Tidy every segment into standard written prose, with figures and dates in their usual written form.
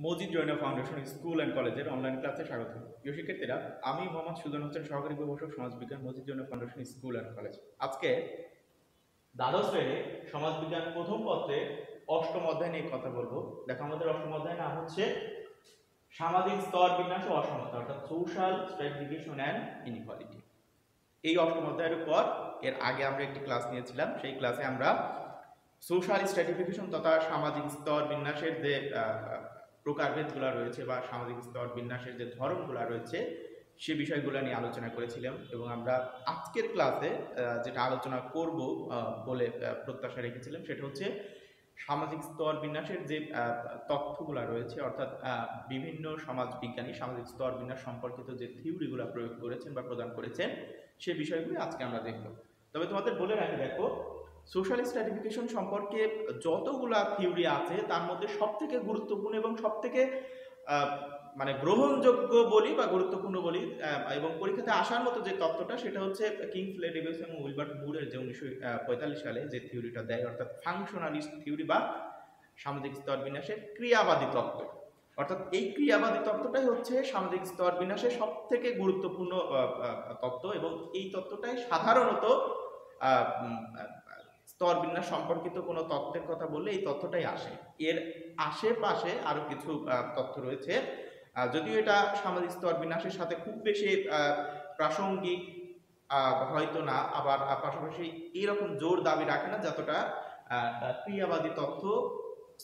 মজিদ জৈনা foundation school and কলেজের online ক্লাসে স্বাগত। প্রিয় শিক্ষার্থীরা, আমি মোহাম্মদ সুজন হোসেন, সহকারী প্রভাষক সমাজবিজ্ঞান, মজিদ জৈনা ফাউন্ডেশন স্কুল অ্যান্ড কলেজ। আজকে দ্বাদশ শ্রেণীর সমাজবিজ্ঞান প্রথম পত্রে অষ্টম অধ্যায় নিয়ে কথা বলবো। দেখো, আমাদের অষ্টম অধ্যায় নাম হচ্ছে সামাজিক স্তর বিন্যাস ও অসমতা, অর্থাৎ সোশ্যাল স্ট্রাটিফিকেশন অ্যান্ড ইনইকুয়ালিটি। এই অষ্টম অধ্যায়ের উপর এর আগে আমরা একটি ক্লাস নিয়েছিলাম। সেই ক্লাসে আমরা সোশ্যাল স্ট্র্যাটিফিকেশন তথা সামাজিক স্তর বিন্যাসের যে প্রকারভেদগুলো রয়েছে বা সামাজিক স্তর বিন্যাসের যে ধরনগুলো রয়েছে সে বিষয়গুলো নিয়ে আলোচনা করেছিলাম, এবং আমরা আজকের ক্লাসে যেটা আলোচনা করব বলে প্রত্যাশা রেখেছিলাম সেটা হচ্ছে সামাজিক স্তর বিন্যাসের যে তথ্যগুলো রয়েছে, অর্থাৎ বিভিন্ন সমাজ বিজ্ঞানী সামাজিক স্তর বিন্যাস সম্পর্কিত যে থিওরিগুলো প্রয়োগ করেছেন বা প্রদান করেছেন সে বিষয়গুলো আজকে আমরা দেখব। তবে তোমাদের বলে রাখি, দেখো, সোশ্যাল স্ট্র্যাটিফিকেশন সম্পর্কে যতগুলা থিওরি আছে তার মধ্যে সবথেকে গুরুত্বপূর্ণ এবং সবথেকে মানে গ্রহণযোগ্য বলি বা গুরুত্বপূর্ণ বলি এবং পরীক্ষাতে আসার মতো যে তত্ত্বটা সেটা হচ্ছে কিংসলে, ডেভিস এবং উইলবার্ট মুরের যে 1945 সালে যে থিওরিটা দেয়, অর্থাৎ ফাংশনালিস্ট থিওরি বা সামাজিক স্তর বিন্যাসের ক্রিয়াবাদী তত্ত্ব। অর্থাৎ এই ক্রিয়াবাদী তত্ত্বটাই হচ্ছে সামাজিক স্তর বিন্যাসের সব থেকে গুরুত্বপূর্ণ তত্ত্ব, এবং এই তত্ত্বটাই সাধারণত স্তর বিন্যাস সম্পর্কিত কোনো তত্ত্বের কথা বললে এই তথ্যটাই আসে। এর আশেপাশে আরো কিছু তথ্য রয়েছে, যদিও এটা সামাজিক স্তর বিন্যাসের সাথে খুব বেশি প্রাসঙ্গিক হয়তো না, আবার পাশাপাশি এইরকম জোর দাবি রাখে না যতটা ক্রিয়াবাদী তথ্য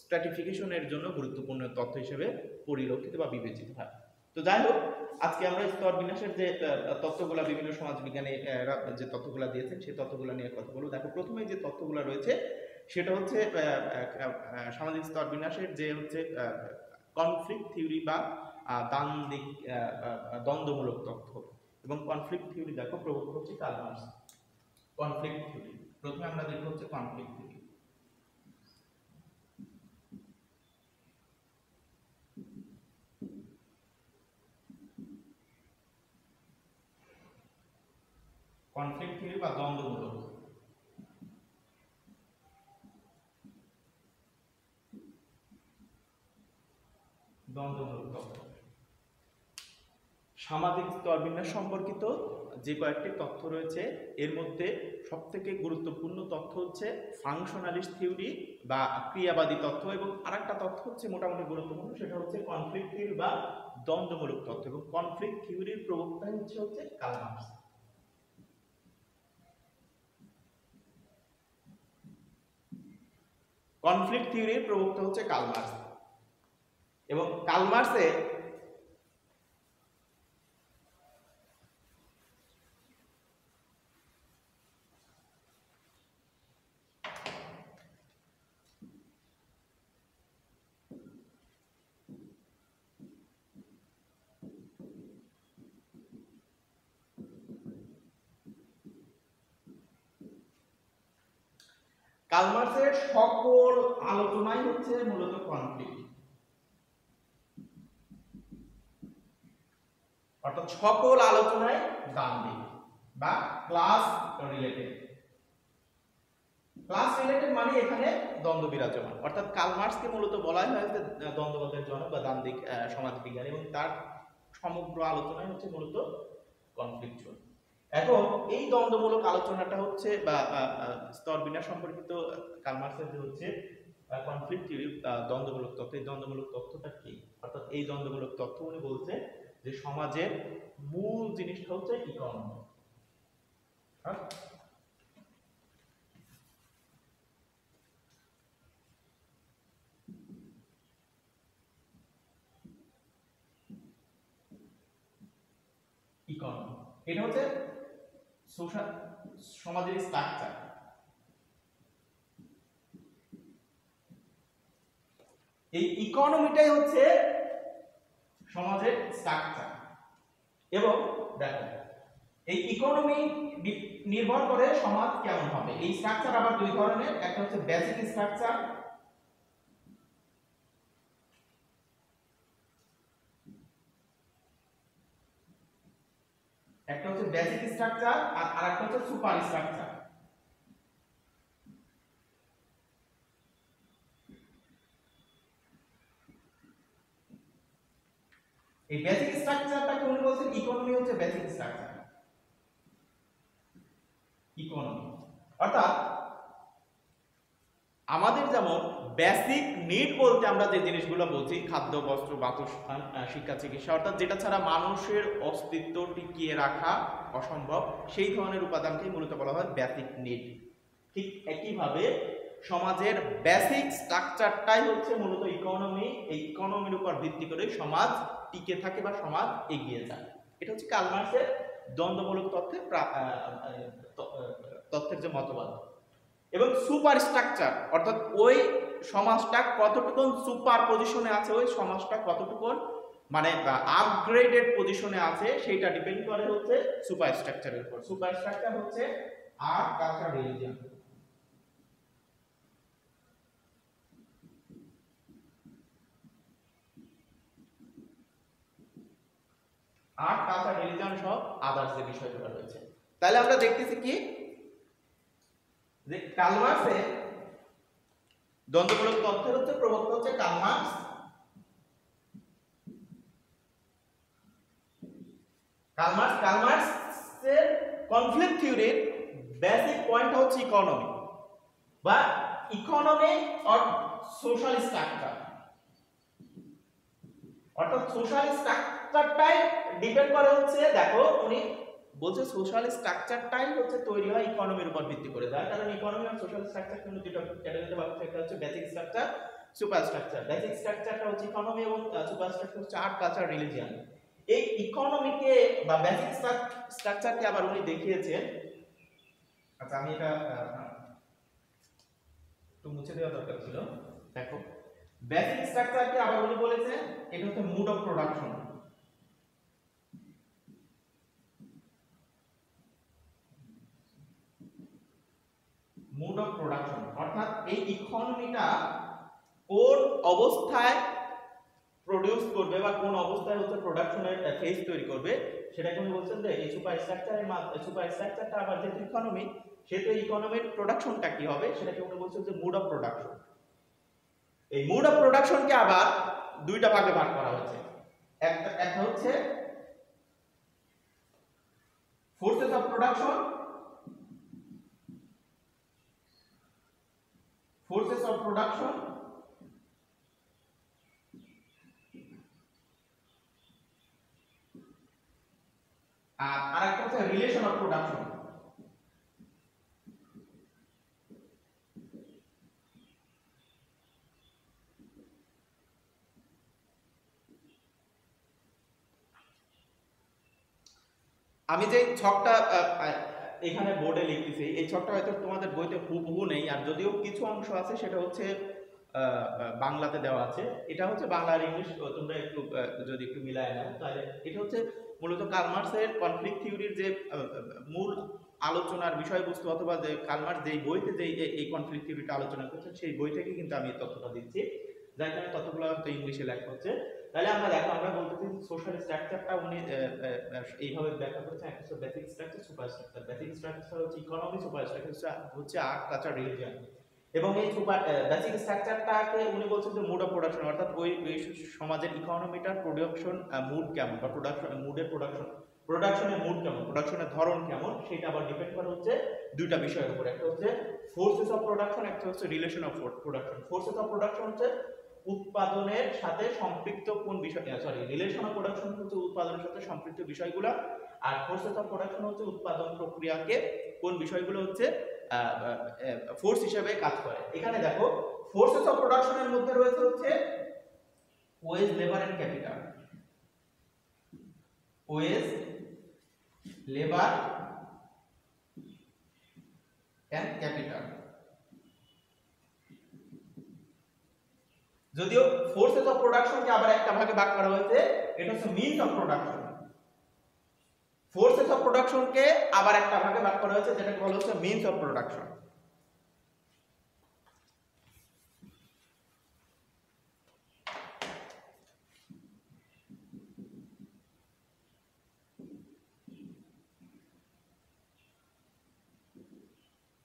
স্ট্র্যাটিফিকেশনের জন্য গুরুত্বপূর্ণ তথ্য হিসেবে পরিলক্ষিত বা বিবেচিত হয়। তো যাই হোক, আজকে আমরা স্তর বিন্যাসের যে তত্ত্বগুলা বিভিন্ন সমাজ বিজ্ঞানী যে তথ্যগুলা দিয়েছেন সেই তথ্যগুলা নিয়ে কথা বলবো। দেখো, প্রথমে যে তথ্যগুলা রয়েছে সেটা হচ্ছে সামাজিক স্তর বিন্যাসের যে হচ্ছে কনফ্লিক্ট থিওরি বা দ্বান্দ্বিক দ্বন্দ্বমূলক তথ্য, এবং কনফ্লিক্ট থিওরি দেখো প্রবর্তক হচ্ছে কার্ল মার্কস। কনফ্লিক্ট থিওরি প্রথমে আমরা দেখব হচ্ছে কনফ্লিক্ট থিওরি। কনফ্লিক্ট থিওরি বা দ্বন্দ্বমূলক তথ্য। সামাজিক স্তর বিন্যাস সম্পর্কিত যে কয়েকটি তথ্য রয়েছে এর মধ্যে সবথেকে গুরুত্বপূর্ণ তথ্য হচ্ছে ফাংশনালিস্ট থিওরি বা ক্রিয়াবাদী তথ্য, এবং আরেকটা তথ্য হচ্ছে মোটামুটি গুরুত্বপূর্ণ, সেটা হচ্ছে কনফ্লিক্ট থিওরি বা দ্বন্দ্বমূলক তথ্য, এবং কনফ্লিক্ট থিওরির প্রবক্তাই হচ্ছে কার্ল মার্কস। কনফ্লিক্ট থিওরির প্রবক্তা হচ্ছে কার্ল মার্কস, এবং কার্ল মার্কসের কার্ল মার্কসের সকল আলোচনাই হচ্ছে মূলত কনফ্লিক্ট, অর্থাৎ সকল আলোচনায় দ্বান্দ্বিক বা ক্লাস রিলেটেড। ক্লাস রিলেটেড মানে এখানে দ্বন্দ্ব বিরাজমান, অর্থাৎ কার্ল মার্কসকে মূলত বলা হয় যে দ্বন্দ্ববাদের জনক বা দ্বান্দ্বিক সমাজবিজ্ঞানী, এবং তার সমগ্র আলোচনায় হচ্ছে মূলত কনফ্লিকচুয়াল। এখন এই দ্বন্দ্বমূলক আলোচনাটা হচ্ছে বা স্তর বিন্যাস সম্পর্কিত কার্ল মার্কসের যে হচ্ছে কনফ্লিক্ট থিওরি, দ্বন্দ্বমূলক তথ্য, এই দ্বন্দ্বমূলক তথ্যটা কি? অর্থাৎ এই দ্বন্দ্বমূলক তথ্য উনি বলছে যে সমাজের মূল জিনিসটা হচ্ছে ইকোনমি। ইকোনমি এটা হচ্ছে সোশ্যাল সমাজের স্ট্রাকচার। এই ইকোনমিটাই হচ্ছে সমাজের স্ট্রাকচার, এবং দেখো এই ইকোনমি নির্ভর করে সমাজ কেমন হবে। এই স্ট্রাকচার আবার দুই ধরনের, একটা হচ্ছে বেসিক স্ট্রাকচার, একটা হচ্ছে বেসিক স্ট্রাকচার আর আরেকটা হচ্ছে সুপার স্ট্রাকচার। এই বেসিক স্ট্রাকচারটাকে উনি বলছেন ইকোনমি হচ্ছে বেসিক স্ট্রাকচার। ইকোনমি অর্থাৎ আমাদের যেমন বেসিক নিড বলতে আমরা যে জিনিসগুলো বলছি, খাদ্য, বস্ত্র, বাসস্থান, শিক্ষা, চিকিৎসা, অর্থাৎ যেটা ছাড়া মানুষের অস্তিত্ব টিকিয়ে রাখা অসম্ভব, সেই ধরনের উপাদানকেই মূলত বলা হয় বেসিক নিড। ঠিক একইভাবে সমাজের বেসিক স্ট্রাকচারটাই হচ্ছে মূলত ইকোনমি। এই ইকোনমির উপর ভিত্তি করে সমাজ টিকে থাকে বা সমাজ এগিয়ে যায়। এটা হচ্ছে কার্ল মার্ক্সের দ্বন্দ্বমূলক তথ্যের যে মতবাদ। এবং সুপার স্ট্রাকচার অর্থাৎ ওই সমাজটা কতটুকু সুপার পজিশনে আছে, ওই সমাজটা কতটুকু মানে আপগ্রেডেড পজিশনে আছে, সেটা ডিপেন্ড করে হচ্ছে সুপার স্ট্রাকচারের উপর। সুপার স্ট্রাকচার হচ্ছে art, culture, religion. Art, culture, religion সহ আদার্স যে বিষয়গুলো রয়েছে। তাহলে আমরা দেখতেছি কি যে কার্ল মার্ক্সের দ্বন্দ্বমূলক তত্ত্বের হচ্ছে প্রবক্তা হচ্ছে কার্ল মার্ক্স। কার্ল মার্ক্সের কনফ্লিক্ট থিওরির বেসিক পয়েন্ট হচ্ছে ইকোনমি বা ইকোনমি অর সোশ্যাল স্ট্রাকচার। অর্থাৎ সোশ্যাল স্ট্রাকচারটাই ডিপেন্ড করে হচ্ছে, দেখো উনি বলছে সোশ্যাল স্ট্রাকচারটাই হচ্ছে তৈরি হয় ইকোনমির উপর ভিত্তি করে। যার কারণে ইকোনমি আর সোশ্যাল স্ট্রাকচার কিন্তু দুটো ক্যাটাগরিতে ভাগ করা, একটা হচ্ছে basic structure, super structure. Basic স্ট্রাকচারটা হচ্ছে ইকোনমি এবং সুপার স্ট্রাকচার হচ্ছে আর্ট, কালচার, রিলিজিয়ন। এই ইকোনমিকে বা বেসিক স্ট্রাকচারকে আবার উনি দেখিয়েছেন। আচ্ছা, আমি এটা একটু মুছে দেওয়া দরকার ছিল। দেখো বেসিক স্ট্রাকচারকে আবার উনি বলেছেন এটা হচ্ছে mode of production. Mode of production অর্থাৎ এই ইকোনমিটা কোন অবস্থায় প্রডিউস করবে বা কোন অবস্থায় হচ্ছে প্রোডাকশনের ফেজ তৈরি করবে, সেটাকে উনি বলছেন যে এই সুপার স্ট্রাকচারটা আবার যেহেতু ইকোনমি, সেহেতু ইকোনমির প্রোডাকশনটা কি হবে সেটাকে উনি বলছেন যে মুড অফ প্রোডাকশন। এই মুড অফ প্রোডাকশনকে আবার দুইটা ভাগে ভাগ করা হয়েছে। একটা হচ্ছে ফোর্সেস অফ প্রোডাকশন, আর আরেকটা হচ্ছে রিলেশন অফ প্রোডাকশন। আমি যে ছকটা এখানে বোর্ডে লিখতেছি, এই ছকটা হয়তো তোমাদের বইতে হুবহু নেই, আর যদিও কিছু অংশ আছে সেটা হচ্ছে বাংলাতে দেওয়া আছে। এটা হচ্ছে বাংলা আর ইংলিশ, তোমরা একটু যদি একটু মিলায় নাও তাহলে এটা হচ্ছে মূলত কার্ল মার্ক্সের কনফ্লিক্ট থিওরির যে মূল আলোচনার বিষয়বস্তু, অথবা যে কার্ল মার্ক্স যেই বইতে যে এই কনফ্লিক্ট থিওরিটা আলোচনা করছেন সেই বই থেকে কিন্তু আমি তথ্যটা দিচ্ছি, যার কারণে তথ্যগুলো তো ইংলিশে লেখা হচ্ছে। তাহলে আমরা দেখো, আমরা বলতেছি সোশ্যাল স্ট্রাকচারটা উনি এইভাবে ব্যাখ্যা করেছেন, একটা হচ্ছে basic structure, super structure. Basic structure হচ্ছে ইকোনমি, সুপার স্ট্রাকচার হচ্ছে আর্ট, কালচার, রিলিজিয়ন। এবং এই সুপার বেসিক স্ট্রাকচারটাকে উনি বলছেন যে মুড অফ প্রোডাকশন, অর্থাৎ ওই সমাজের ইকোনমিটার প্রোডাকশন মুড কেমন বা প্রোডাকশনের মুড কেমন, প্রোডাকশনের ধরন কেমন, সেটা আবার ডিপেন্ড করে হচ্ছে দুইটা বিষয়ের উপর। একটা হচ্ছে ফোর্সেস অফ প্রোডাকশন, একটা হচ্ছে relation of production. Forces of production হচ্ছে উৎপাদনের সাথে সম্পৃক্ত কোন বিষয়, রিলেশন অফ প্রোডাকশন হচ্ছে উৎপাদনের সাথে সম্পৃক্ত বিষয়গুলো, আর ফোর্সেস অফ প্রোডাকশন হচ্ছে উৎপাদন প্রক্রিয়াকে কোন বিষয়গুলো হচ্ছে ফোর্স হিসেবে কাজ করে। এখানে দেখো ফোর্সেস অফ প্রোডাকশনের মধ্যে রয়েছে হচ্ছে wage, labour and capital. Wage, labour and capital. যদিও ফোর্সেস অফ প্রোডাকশনকে আবার একটা ভাগে ভাগ করা হয়েছে, এটা হচ্ছে means of production. Forces of প্রোডাকশনকে আবার একটা ভাগে ভাগ করা হয়েছে, যেটাকে বলা হচ্ছে means of production.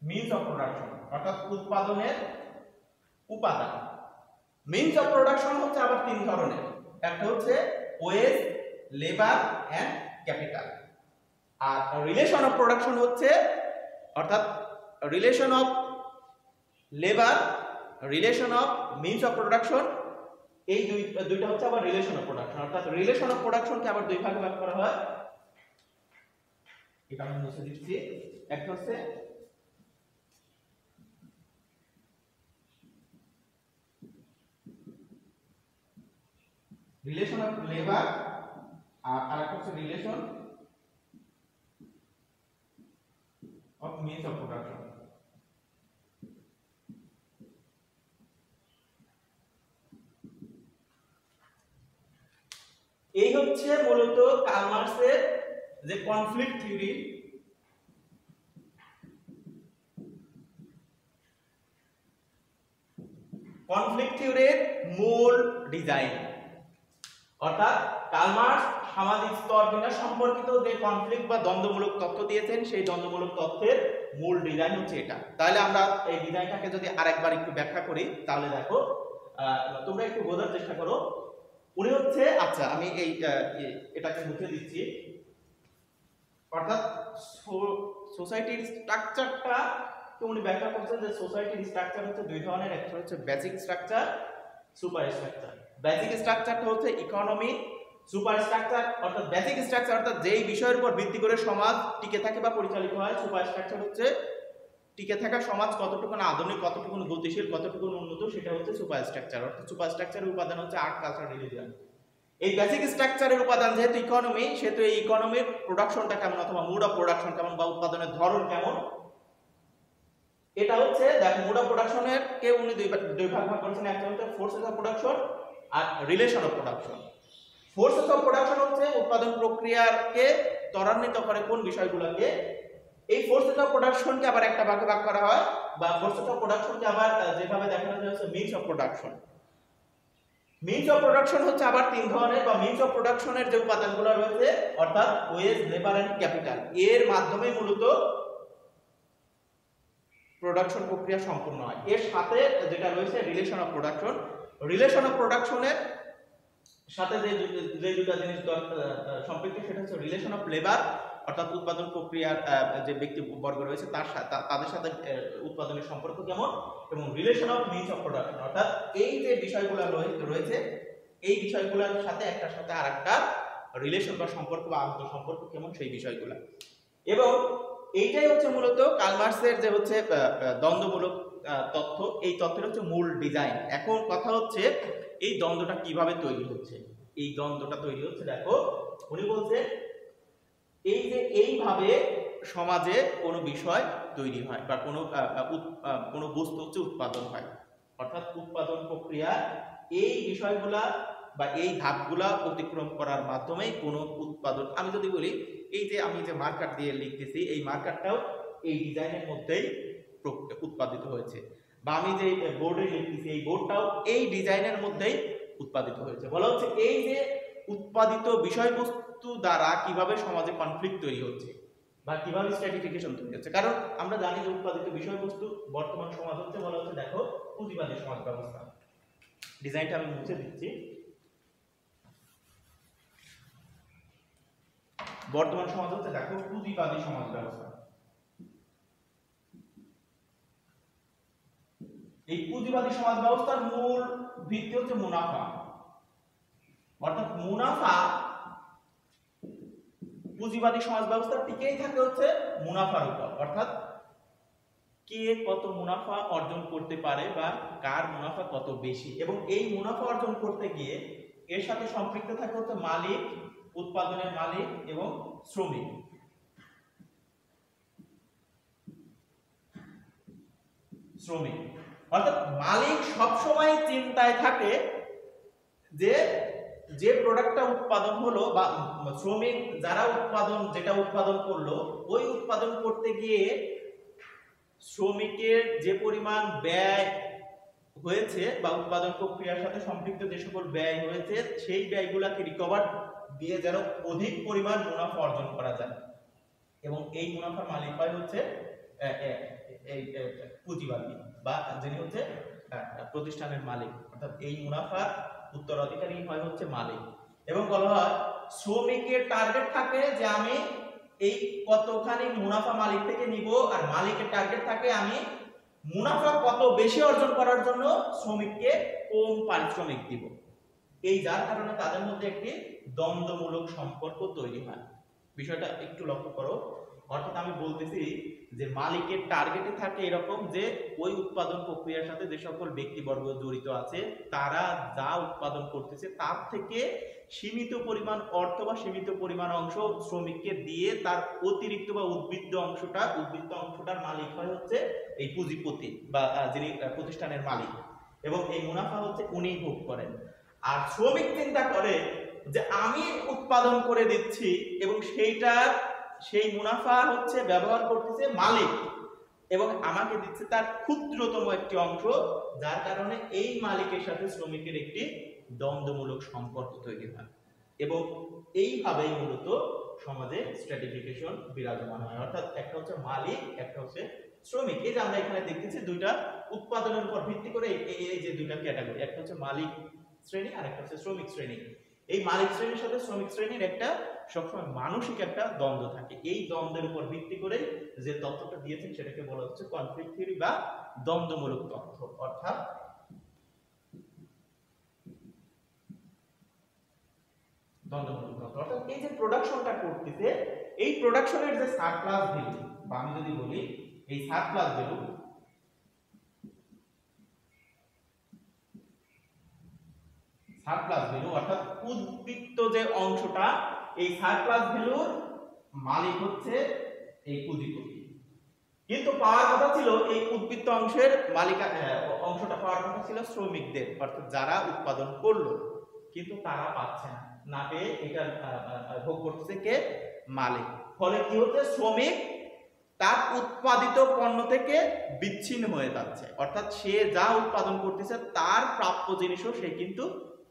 Means of production অর্থাৎ উৎপাদনের উপাদান। মিনস অফ প্রোডাকশন হচ্ছে আবার তিন ধরনের। একটা হচ্ছে ওয়েজ, লেবার অ্যান্ড ক্যাপিটাল। আর রিলেশন অফ প্রোডাকশন হচ্ছে অর্থাৎ relation of labour, relation of means of production, এই দুইটা হচ্ছে আবার রিলেশন অফ প্রোডাকশন। অর্থাৎ রিলেশন অফ প্রোডাকশনকে আবার দুই ভাগে ভাগ করা হয়। এটা আমি মুছে দিচ্ছি। একটা হচ্ছে রিলেশন অফ লেবার আর আরেকটা হচ্ছে relation of means of production. এই হচ্ছে মূলত কার্ল মার্ক্সের যে কনফ্লিক্ট থিওরি, কনফ্লিক্ট থিওরির মূল ডিজাইন। অর্থাৎ কার্ল মার্ক্স সামাজিক স্তর বিন্যাস সম্পর্কিত যে কনফ্লিক্ট বা দ্বন্দ্বমূলক তথ্য দিয়েছেন, সেই দ্বন্দ্বমূলক তথ্যের মূল ডিজাইন হচ্ছে এটা। তাহলে আমরা এই ডিজাইনটাকে যদি আরেকবার একটু ব্যাখ্যা করি, তাহলে দেখো তোমরা একটু বোঝার চেষ্টা করো। উনি হচ্ছে, আচ্ছা আমি এই এটাকে মুছে দিচ্ছি। অর্থাৎ সোসাইটির স্ট্রাকচারটা উনি ব্যাখ্যা করছেন যে সোসাইটির স্ট্রাকচার হচ্ছে দুই ধরনের, একটা হচ্ছে basic structure, super structure. Basic স্ট্রাকচারটা হচ্ছে ইকোনমি, সুপার স্ট্রাকচার অর্থাৎ বেসিক স্ট্রাকচার অর্থাৎ যেই বিষয়ের উপর ভিত্তি করে সমাজ টিকে থাকে বা পরিচালিত হয়। সুপার স্ট্রাকচার হচ্ছে টিকে থাকা সমাজ কতটুকু আধুনিক, কতটুকু গতিশীল, কতটুকু উন্নত, সেটা হচ্ছে সুপার স্ট্রাকচার। অর্থাৎ সুপার স্ট্রাকচারের উপাদান হচ্ছে আর্ট, কালচার, রিলিজিয়ন। এই বেসিক স্ট্রাকচারের উপাদান যেহেতু ইকোনমি, সেহেতু এই ইকোনমির প্রোডাকশনটা কেমন অথবা মুড অফ প্রোডাকশন কেমন বা উৎপাদনের ধরন কেমন, এটা হচ্ছে দেখো মুড অফ প্রোডাকশনের কে উনি দুই ভাগ করেছেন। একটা হচ্ছে ফোর্সেস অফ প্রোডাকশন আর relation of production. Forces of production হচ্ছে উৎপাদন প্রক্রিয়াকে ত্বরান্বিত করে কোন বিষয়গুলোকে। এই ফোর্সেস অফ প্রোডাকশনকে আবার একটা ভাগে ভাগ করা হয়, বা ফোর্সেস অফ প্রোডাকশনকে আবার যেভাবে দেখানো যায় হচ্ছে means of production. Means of production হচ্ছে আবার তিন ধরনের, বা মিনস অফ প্রোডাকশনের যে উপাদানগুলো রয়েছে অর্থাৎ ওয়েজ, লেবার এন্ড ক্যাপিটাল, এর মাধ্যমে মূলত প্রোডাকশন প্রক্রিয়া সম্পূর্ণ হয়। এর সাথে যেটা রয়েছে relation of production, relation of প্রোডাকশনের সাথে যে দুটো জিনিস সম্পৃক্ত, সেটা হচ্ছে রিলেশন অফ লেবার অর্থাৎ উৎপাদন প্রক্রিয়ার যে ব্যক্তি বর্গ রয়েছে তাদের সাথে উৎপাদনের সম্পর্ক কেমন, এবং relation of means of production অর্থাৎ এই যে বিষয়গুলো রয়েছে এই বিষয়গুলোর সাথে একটার সাথে আরেকটা রিলেশন বা সম্পর্ক বা আন্তঃ সম্পর্ক কেমন, সেই বিষয়গুলো। এবং এইটাই হচ্ছে মূলত কার্ল মার্ক্সের যে হচ্ছে দ্বন্দ্বমূলক তথ্য, এই তথ্যের হচ্ছে মূল ডিজাইন। এখন কথা হচ্ছে এই দ্বন্দ্বটা কিভাবে তৈরি হচ্ছে। এই দ্বন্দ্বটা তৈরি হচ্ছে, দেখো উনি বলছেন এই যে এইভাবে সমাজে কোনো বিষয় তৈরি হয় বা কোনো বস্তু হচ্ছে উৎপাদন হয়। অর্থাৎ উৎপাদন প্রক্রিয়া এই বিষয়গুলা বা এই ধাপগুলা অতিক্রম করার মাধ্যমে কোনো উৎপাদন, আমি যদি বলি এই যে আমি যে মার্কার দিয়ে লিখতেছি, এই মার্কারটাও এই ডিজাইনের মধ্যেই উৎপাদিত হয়েছে, বা আমি যে বোর্ডে লিখতেছি এই বোর্ডটাও এই ডিজাইনের মধ্যেই উৎপাদিত হয়েছে। বলা হচ্ছে এই যে উৎপাদিত বিষয়বস্তু দ্বারা কিভাবে সমাজে কনফ্লিক্ট তৈরি হচ্ছে বা কিভাবে স্ট্র্যাটিফিকেশন তৈরি হচ্ছে। কারণ আমরা জানি যে উৎপাদিত বিষয়বস্তু বর্তমান সমাজ হচ্ছে, বলা হচ্ছে দেখো পুঁজিবাদী সমাজ ব্যবস্থা। ডিজাইনটা আমি মুছে দিচ্ছি। বর্তমান সমাজ হচ্ছে দেখো পুঁজিবাদী সমাজ ব্যবস্থা। এই পুঁজিবাদী সমাজ ব্যবস্থার মূল ভিত্তি হচ্ছে মুনাফা। অর্থাৎ মুনাফা, পুঁজিবাদী সমাজ ব্যবস্থা টিকেই থাকে হচ্ছে মুনাফার উপর। অর্থাৎ কে কত মুনাফা অর্জন করতে পারে বা কার মুনাফা কত বেশি, এবং এই মুনাফা অর্জন করতে গিয়ে এর সাথে সম্পৃক্ত থাকে হচ্ছে মালিক, উৎপাদনের মালিক এবং শ্রমিক। অর্থাৎ মালিক সবসময় চিন্তায় থাকে যে যে প্রোডাক্টটা উৎপাদন হলো বা শ্রমিক যারা যেটা উৎপাদন করলো, ওই উৎপাদন করতে গিয়ে শ্রমিকের যে পরিমাণ ব্যয় হয়েছে বা উৎপাদন প্রক্রিয়ার সাথে সম্পৃক্ত যে সকল ব্যয় হয়েছে, সেই ব্যয়গুলোকে রিকভার দিয়ে যেন অধিক পরিমাণ মুনাফা অর্জন করা যায়, এবং এই মুনাফার মালিক হয় হচ্ছে এই পুঁজিবাদী বা যিনি হচ্ছে প্রতিষ্ঠানের মালিক। অর্থাৎ এই মুনাফার উত্তরাধিকারী হয় হচ্ছে মালিক। এবং বলা হয় শ্রমিকের টার্গেট থাকে যে আমি এই কতখানি মুনাফা মালিক থেকে নিব, আর মালিকের টার্গেট থাকে আমি মুনাফা কত বেশি অর্জন করার জন্য শ্রমিককে কম পারিশ্রমিক দিব। এই যার কারণে তাদের মধ্যে একটি দ্বন্দ্বমূলক সম্পর্ক তৈরি হয়। বিষয়টা একটু লক্ষ্য করো। অর্থাৎ আমি বলতেছি যে মালিকের টার্গেটে থাকে এরকম যে ওই উৎপাদন প্রক্রিয়ার সাথে যে সকল ব্যক্তিবর্গ জড়িত আছে তারা যা উৎপাদন করতেছে তার থেকে সীমিত পরিমাণ অর্থ বা সীমিত পরিমাণ অংশ শ্রমিককে দিয়ে তার অতিরিক্ত বা উদ্বৃত্ত অংশটার মালিক হয় হচ্ছে এই পুঁজিপতি বা যিনি প্রতিষ্ঠানের মালিক, এবং এই মুনাফা হচ্ছে উনিই ভোগ করেন। আর শ্রমিক চিন্তা করে যে আমি উৎপাদন করে দিচ্ছি এবং সেই মুনাফা হচ্ছে ব্যবহার করতেছে মালিক এবং আমাকে দিচ্ছে তার ক্ষুদ্রতম একটি অংশ, যার কারণে এই মালিকের সাথে শ্রমিকের একটি দ্বন্দ্বমূলক সম্পর্ক তৈরি হয় এবং এইভাবেই মূলত সমাজে স্ট্র্যাটিফিকেশন বিরাজমান হয়। অর্থাৎ একটা হচ্ছে মালিক, একটা হচ্ছে শ্রমিক। এই যে আমরা এখানে দেখতেছি দুইটা উৎপাদনের উপর ভিত্তি করে এই যে দুইটা ক্যাটাগরি, একটা হচ্ছে মালিক শ্রেণী আর একটা হচ্ছে শ্রমিক শ্রেণী। এই মালিক শ্রেণীর সাথে শ্রমিক শ্রেণীর একটা সবসময় মানসিক একটা দ্বন্দ্ব থাকে। এই দ্বন্দ্বের উপর ভিত্তি করে যে তত্ত্বটা দিয়েছেন সেটাকে বলা হচ্ছে কনফ্লিক্ট থিওরি বা দ্বন্দ্বমূলক তত্ত্ব। অর্থাৎ দ্বন্দ্বমূলক তত্ত্ব অর্থাৎ এই যে প্রোডাকশনটা করতেছে, এই প্রোডাকশনের যে সারপ্লাস ভ্যালু বা আমি যদি বলি এই সারপ্লাস ভ্যালু, সারপ্লাস ভ্যালু অর্থাৎ উদ্বৃত্ত যে অংশটা, এই সারপ্লাস ভ্যালুর মালিক হচ্ছে এই পুঁজিপতি, কিন্তু পাওয়ার কথা ছিল এই উদ্বৃত্ত অংশের অংশটা পাওয়ার কথা ছিল শ্রমিকদের, অর্থাৎ যারা উৎপাদন করলো, কিন্তু তারা পাচ্ছে না পেয়ে এটা ভোগ করতেছে কে? মালিক। ফলে কি হচ্ছে? শ্রমিক তার উৎপাদিত পণ্য থেকে বিচ্ছিন্ন হয়ে যাচ্ছে, অর্থাৎ সে যা উৎপাদন করতেছে তার প্রাপ্য জিনিসও সে কিন্তু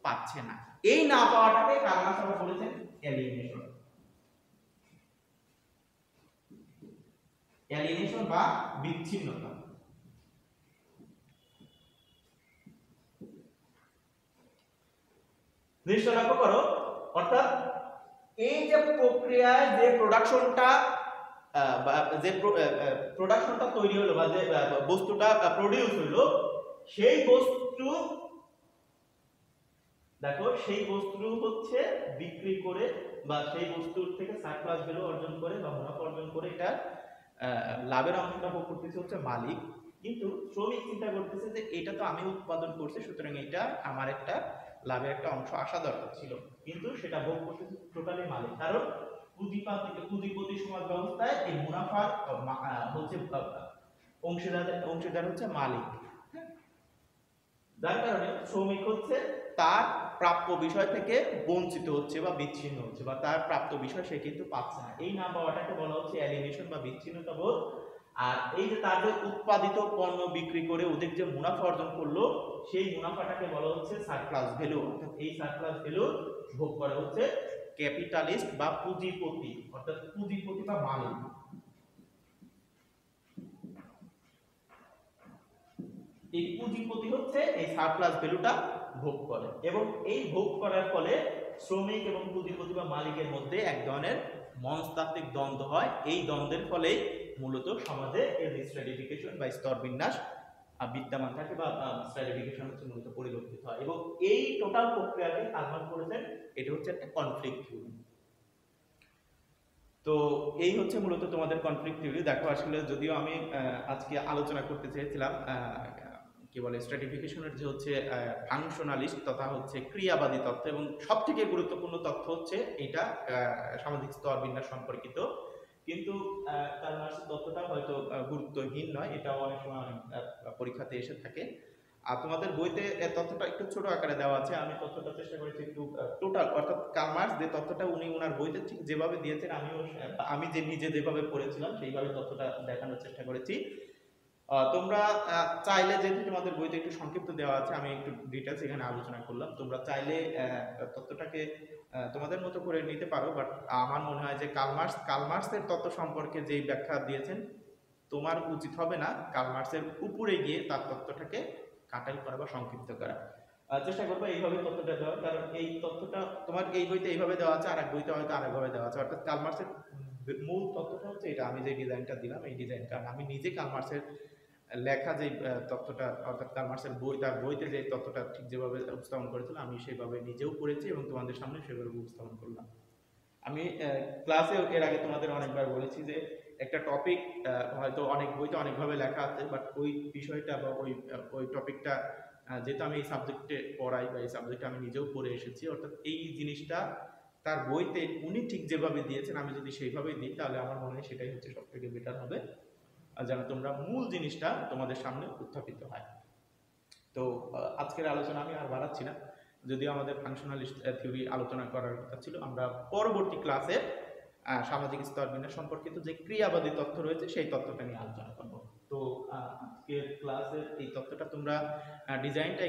পাচ্ছে না। এই না পাওয়াটাকে কার্ল মার্কস বলেছেন এলিয়েনেশন, এলিয়েনেশন বা বিচ্ছিন্নতা। জিনিসটা লক্ষ্য করো, অর্থাৎ এই যে প্রক্রিয়ায় যে প্রোডাকশনটা তৈরি হলো বা যে বস্তুটা প্রডিউস হলো, সেই বস্তু দেখো সেই বস্তু হচ্ছে বিক্রি করে বা সেই বস্তুর থেকে সারপ্লাস ভ্যালু অর্জন করে বা মুনাফা অর্জন করে এটা লাভের অংশটা ভোগ করতেছে হচ্ছে মালিক। কিন্তু শ্রমিক চিন্তা করতেছে যে এটা তো আমি উৎপাদন করছি, সুতরাং এটা আমার একটা লাভের একটা অংশ আসা দরকার ছিল, কিন্তু সেটা ভোগ করতেছে টোটালি মালিক। কারণ পুঁজিপতি সমাজ ব্যবস্থায় এই মুনাফার হচ্ছে অংশীদার হচ্ছে মালিক, যার কারণে শ্রমিক হচ্ছে তার প্রাপ্য বিষয় থেকে বঞ্চিত হচ্ছে বা বিচ্ছিন্ন হচ্ছে বা তার প্রাপ্ত বিষয় সে কিন্তু পাচ্ছে না। এই না পাওয়াটাকে বলা হচ্ছে এলিয়েনেশন বা বিচ্ছিন্নতা বোধ। আর এই যে তার যে উৎপাদিত পণ্য বিক্রি করে ওদের যে মুনাফা অর্জন করলো, সেই মুনাফাটাকে বলা হচ্ছে সারপ্লাস ভ্যালু। অর্থাৎ এই সারপ্লাস ভ্যালু ভোগ করা হচ্ছে ক্যাপিটালিস্ট বা পুঁজিপতি, অর্থাৎ পুঁজিপতি বা মালিক। এই পুঁজিপতি হচ্ছে এই সারপ্লাস ভ্যালুটা ভোগ করে এবং এই ভোগ করার ফলে শ্রমিক এবং পুঁজিপতি বা মালিকের মধ্যে এক ধরনের মনস্তাত্ত্বিক দ্বন্দ্ব হয়। এই দ্বন্দ্বের ফলে মূলত সমাজে এর স্ট্র্যাটিফিকেশন বা স্তর বিন্যাস বিদ্যমান থাকে বা স্ট্র্যাটিফিকেশন হচ্ছে মূলত পরিলক্ষিত হয় এবং এই টোটাল প্রক্রিয়াকে কার্ল মার্কস বলেছেন এটা হচ্ছে একটা কনফ্লিক্ট থিওরি। তো এই হচ্ছে মূলত তোমাদের কনফ্লিক্ট থিওরি। দেখো আসলে যদিও আমি আজকে আলোচনা করতে চেয়েছিলাম কি বলে স্ট্র্যাটিফিকেশনের যে হচ্ছে ফাংশনালিস্ট তথা হচ্ছে ক্রিয়াবাদী তত্ত্ব, এবং সবথেকে গুরুত্বপূর্ণ তথ্য হচ্ছে এটা সামাজিক স্তর বিন্যাস সম্পর্কিত, কিন্তু কার্ল মার্কসের তত্ত্বটা হয়তো গুরুত্বহীন নয়, এটাও অনেক সময় পরীক্ষাতে এসে থাকে। আর তোমাদের বইতে তথ্যটা একটু ছোট আকারে দেওয়া আছে, আমি তথ্যটা চেষ্টা করেছি একটু টোটাল, অর্থাৎ কার্ল মার্কস যে তথ্যটা উনি ওনার বইতে ঠিক যেভাবে দিয়েছেন আমি যে নিজে যেভাবে পড়েছিলাম সেইভাবে তথ্যটা দেখানোর চেষ্টা করেছি। তোমরা চাইলে, যেহেতু তোমাদের বইতে একটু সংক্ষিপ্ত দেওয়া আছে, আমি একটু ডিটেলস এখানে আলোচনা করলাম, তোমরা চাইলে তথ্যটাকে তোমাদের মতো করে নিতে পারো, বাট আমার মনে হয় যে কার্ল মার্কসের তত্ত্ব সম্পর্কে যেই ব্যাখ্যা দিয়েছেন তোমার উচিত হবে না কার্ল মার্কসের উপরে গিয়ে তার তত্ত্বটাকে কাটাই করা বা সংক্ষিপ্ত করা। চেষ্টা করবো এইভাবে তথ্যটা দেওয়ার, কারণ এই তথ্যটা তোমার এই বইতে এইভাবে দেওয়া আছে, আর এক বইতে হয়তো আরেকভাবে দেওয়া আছে। অর্থাৎ কার্ল মার্ক্সের মূল তথ্যটা হচ্ছে এটা। আমি যে ডিজাইনটা দিলাম এই ডিজাইন, কারণ আমি নিজে কার্ল মার্ক্সের লেখা যে তথ্যটা, অর্থাৎ কার্ল মার্ক্সের বই, তার বইতে যে তথ্যটা ঠিক যেভাবে উপস্থাপন করেছিল আমি সেভাবে নিজেও করেছি এবং তোমাদের সামনে সেভাবে উপস্থাপন করলাম। আমি ক্লাসে এর আগে তোমাদের অনেকবার বলেছি যে একটা টপিক হয়তো অনেক বইতে অনেকভাবে লেখা আছে, বাট ওই বিষয়টা বা ওই টপিকটা যেহেতু আমি এই সাবজেক্টে পড়াই বা এই সাবজেক্টে আমি নিজেও পড়ে এসেছি, অর্থাৎ এই জিনিসটা তার বইতে উনি ঠিক যেভাবে দিয়েছেন আমি যদি সেইভাবেই দিই তাহলে আমার মনে হয় সেটাই হচ্ছে সব থেকে বেটার হবে, আর যেন তোমরা মূল জিনিসটা তোমাদের সামনে উত্থাপিত হয়। তো আজকের আলোচনা আমি আর বাড়াচ্ছি না, যদিও আমাদের ফাংশনালিস্ট থিওরি আলোচনা করার কথা ছিল। আমরা পরবর্তী ক্লাসে সামাজিক স্তর বিন্যাস সম্পর্কিত যে ক্রিয়াবাদী তথ্য রয়েছে সেই তথ্যটা নিয়ে আলোচনা করব। তো আজকের ক্লাসের এই তথ্যটা তোমরা ডিজাইনটা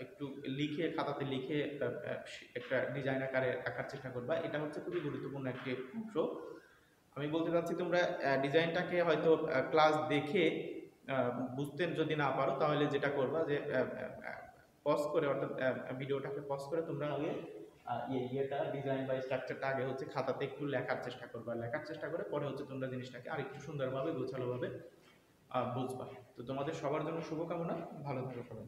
একটু লিখে, খাতাতে লিখে একটা ডিজাইন আকারে রাখার চেষ্টা করবা। এটা হচ্ছে খুবই গুরুত্বপূর্ণ একটি অংশ। আমি বলতে চাচ্ছি তোমরা ডিজাইনটাকে হয়তো ক্লাস দেখে বুঝতে যদি না পারো তাহলে যেটা করবা যে পজ করে, অর্থাৎ ভিডিওটাকে পজ করে তোমরা আগে ইয়েটা ডিজাইন বা স্ট্রাকচারটা আগে হচ্ছে খাতাতে একটু লেখার চেষ্টা করবা, লেখার চেষ্টা করে পরে হচ্ছে তোমরা জিনিসটাকে আরেকটু সুন্দরভাবে গোছালোভাবে বুঝবা। তো তোমাদের সবার জন্য শুভকামনা, ভালো থাকো সবাই।